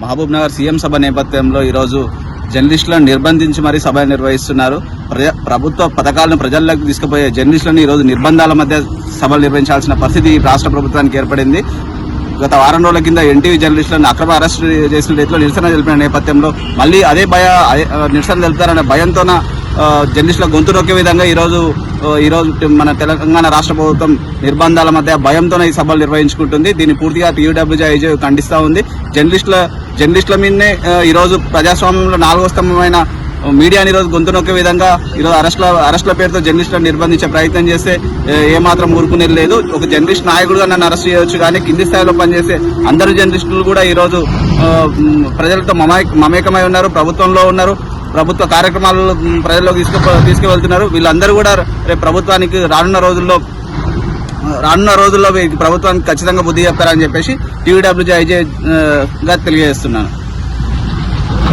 Mahabub Nagar CM సభ నేపథ్యంలో ఈరోజు జర్నలిస్టులను నిర్బంధించి మరీ సభ నిర్వహిస్తున్నారు. ప్రభుత్వ పథకాలను ప్రజల్లోకి తీసుకుపోయే జర్నలిస్టులను ఈరోజు నిర్బంధాల మధ్య సభలు నిర్వహించాల్సిన పరిస్థితి రాష్ట్ర ప్రభుత్వానికి ఏర్పడింది. గత వారం రోజుల కింద ఎన్టీవీ జర్నలిస్టులను అక్రమ అరెస్టు చేసిన రీతిలో నిరసన తెలిపిన నేపథ్యంలో మళ్ళీ అదే నిరసన తెలుపుతారనే భయంతోన జర్నలిస్టుల గొంతు నొక్కే విధంగా ఈరోజు మన తెలంగాణ రాష్ట్ర ప్రభుత్వం నిర్బంధాల మధ్య భయంతోనే ఈ సభలు నిర్వహించుకుంటుంది. దీన్ని పూర్తిగా టీయూడబ్ల్యూజే ఖండిస్తూ ఉంది. జర్నలిస్టుల మీదనే ఈరోజు ప్రజాస్వామ్యంలో 4వ స్తంభమైన మీడియాని ఈరోజు గొంతు నొక్కే విధంగా ఈరోజు అరెస్టుల పేరుతో జర్నలిస్టులను నిర్బంధించే ప్రయత్నం చేస్తే ఏమాత్రం ఊరుకునేది లేదు. ఒక జర్నలిస్ట్ నాయకుడుగా నన్ను అరెస్ట్ చేయవచ్చు, కానీ కింది స్థాయిలో పనిచేసే అందరు జర్నలిస్టులు కూడా ఈరోజు ప్రజలతో మమేకమై ఉన్నారు, ప్రభుత్వంలో ఉన్నారు, ప్రభుత్వ కార్యక్రమాలు ప్రజల్లోకి తీసుకువెళ్తున్నారు. వీళ్ళందరూ కూడా రేపు ప్రభుత్వానికి రానున్న రోజుల్లో ప్రభుత్వానికి ఖచ్చితంగా బుద్ధి చెప్తారని చెప్పేసి టీయూడబ్ల్యూజే గా తెలియజేస్తున్నాను.